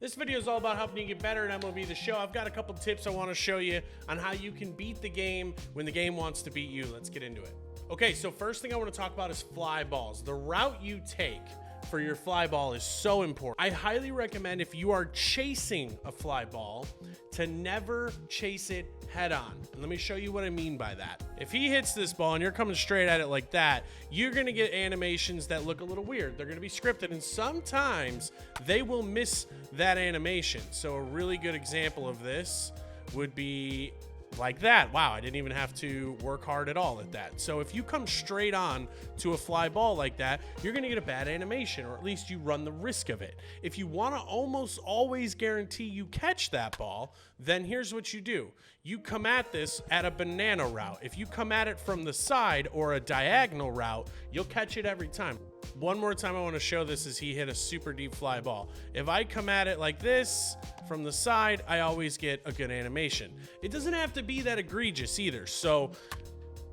This video is all about helping you get better at MLB The Show. I've got a couple tips I want to show you on how you can beat the game when the game wants to beat you. Let's get into it. Okay, so first thing I want to talk about is fly balls. The route you take for your fly ball is so important. I highly recommend, if you are chasing a fly ball, to never chase it head on. And let me show you what I mean by that. If he hits this ball and you're coming straight at it like that, you're gonna get animations that look a little weird. They're gonna be scripted, and sometimes they will miss that animation. So a really good example of this would be like that. Wow, I didn't even have to work hard at all at that. So if you come straight on to a fly ball like that, you're gonna get a bad animation, or at least you run the risk of it. If you wanna almost always guarantee you catch that ball, then here's what you do. You come at this at a banana route. If you come at it from the side or a diagonal route, you'll catch it every time. One more time I want to show this as he hit a super deep fly ball. If I come at it like this from the side, I always get a good animation. It doesn't have to be that egregious either. So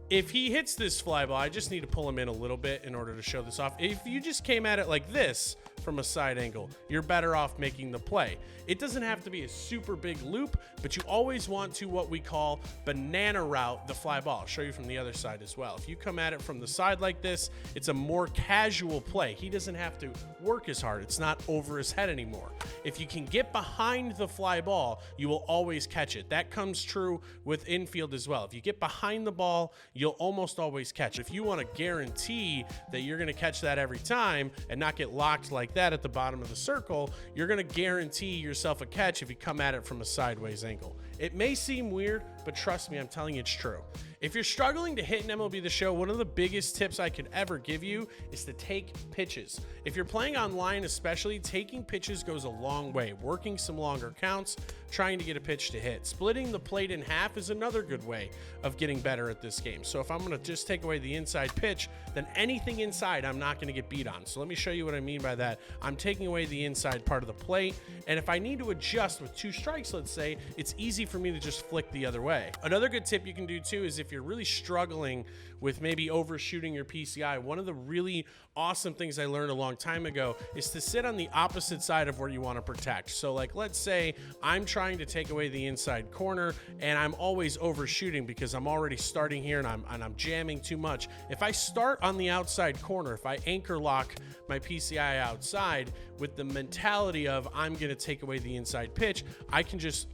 if he hits this fly ball, I just need to pull him in a little bit in order to show this off. If you just came at it like this from a side angle, you're better off making the play. It doesn't have to be a super big loop, but you always want to what we call banana route the fly ball. I'll show you from the other side as well. If you come at it from the side like this, it's a more casual play. He doesn't have to work as hard. It's not over his head anymore. If you can get behind the fly ball, you will always catch it. That comes true with infield as well. If you get behind the ball, you'll almost always catch it. If you want to guarantee that you're going to catch that every time and not get locked like that at the bottom of the circle, you're going to guarantee yourself a catch if you come at it from a sideways angle. It may seem weird, but trust me, I'm telling you it's true. If you're struggling to hit an MLB The Show, one of the biggest tips I could ever give you is to take pitches. If you're playing online especially, taking pitches goes a long way. Working some longer counts, trying to get a pitch to hit. Splitting the plate in half is another good way of getting better at this game. So if I'm gonna just take away the inside pitch, then anything inside I'm not gonna get beat on. So let me show you what I mean by that. I'm taking away the inside part of the plate, and if I need to adjust with 2 strikes, let's say, it's easy for me to just flick the other way. Another good tip you can do too is if you're really struggling with maybe overshooting your PCI, one of the really awesome things I learned a long time ago is to sit on the opposite side of where you want to protect. So like, let's say I'm trying to take away the inside corner and I'm always overshooting because I'm already starting here and I'm jamming too much. If I start on the outside corner, if I anchor lock my PCI outside with the mentality of I'm going to take away the inside pitch,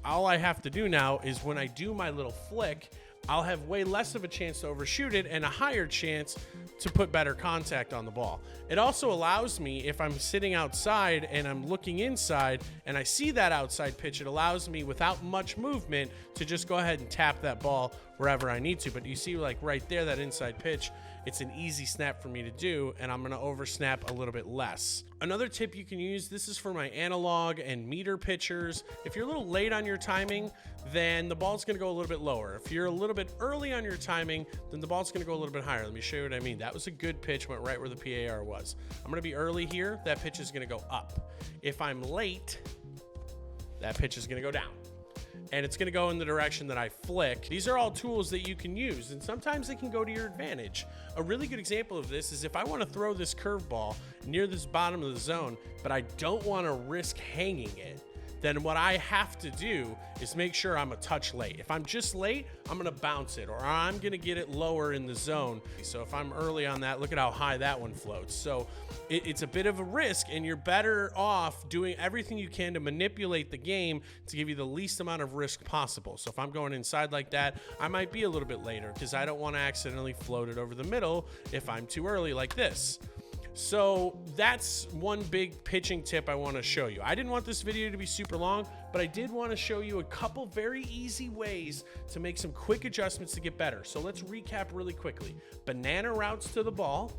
all I have to do now is when I do my little flick, I'll have way less of a chance to overshoot it and a higher chance to put better contact on the ball. It also allows me, if I'm sitting outside and I'm looking inside and I see that outside pitch, it allows me without much movement to just go ahead and tap that ball wherever I need to. But you see, like right there, that inside pitch, it's an easy snap for me to do, and I'm gonna over snap a little bit less. Another tip you can use, this is for my analog and meter pitchers. If you're a little late on your timing, then the ball's gonna go a little bit lower. If you're a little bit early on your timing, then the ball's gonna go a little bit higher. Let me show you what I mean. That was a good pitch, went right where the PAR was. I'm gonna be early here, that pitch is gonna go up. If I'm late, that pitch is gonna go down. And it's gonna go in the direction that I flick. These are all tools that you can use, and sometimes they can go to your advantage. A really good example of this is if I wanna throw this curveball near this bottom of the zone, but I don't wanna risk hanging it, then what I have to do is make sure I'm a touch late. If I'm just late, I'm gonna bounce it, or I'm gonna get it lower in the zone. So if I'm early on that, look at how high that one floats. So it's a bit of a risk, and you're better off doing everything you can to manipulate the game to give you the least amount of risk possible. So if I'm going inside like that, I might be a little bit later because I don't wanna accidentally float it over the middle if I'm too early like this. So that's one big pitching tip I want to show you. I didn't want this video to be super long, but I did want to show you a couple very easy ways to make some quick adjustments to get better. So let's recap really quickly. Banana routes to the ball,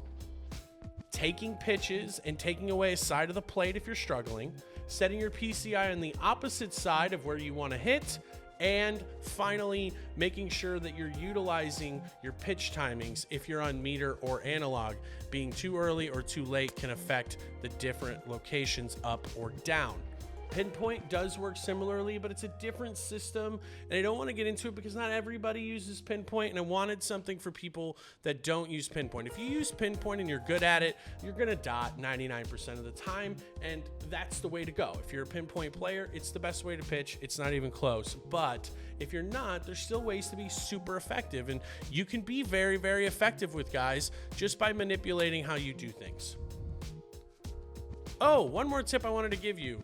taking pitches and taking away a side of the plate if you're struggling, setting your PCI on the opposite side of where you want to hit, and finally making sure that you're utilizing your pitch timings if you're on meter or analog. Being too early or too late can affect the different locations up or down. Pinpoint does work similarly, but it's a different system, and I don't want to get into it because not everybody uses Pinpoint, and I wanted something for people that don't use Pinpoint. If you use Pinpoint and you're good at it, you're going to dot 99% of the time, and that's the way to go. If you're a Pinpoint player, it's the best way to pitch. It's not even close. But if you're not, there's still ways to be super effective, and you can be very, very effective with guys just by manipulating how you do things. Oh, one more tip I wanted to give you.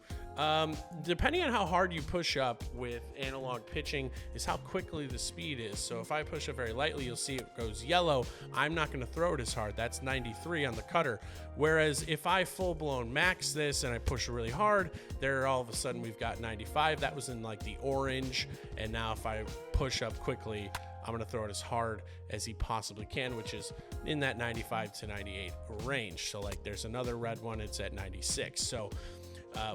Depending on how hard you push up with analog pitching is how quickly the speed is. So if I push up very lightly, you'll see it goes yellow. I'm not going to throw it as hard. That's 93 on the cutter. Whereas if I full-blown max this and I push really hard, there all of a sudden we've got 95. That was in like the orange. And now if I push up quickly, I'm going to throw it as hard as he possibly can, which is in that 95 to 98 range. So like there's another red one, it's at 96. So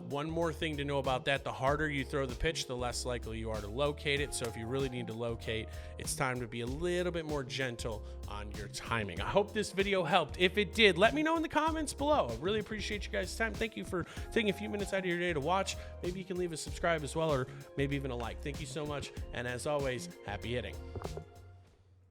one more thing to know about that, the harder you throw the pitch, the less likely you are to locate it. So if you really need to locate, it's time to be a little bit more gentle on your timing. I hope this video helped. If it did, let me know in the comments below. I really appreciate you guys' time. Thank you for taking a few minutes out of your day to watch. Maybe you can leave a subscribe as well, or maybe even a like. Thank you so much. And as always, happy hitting.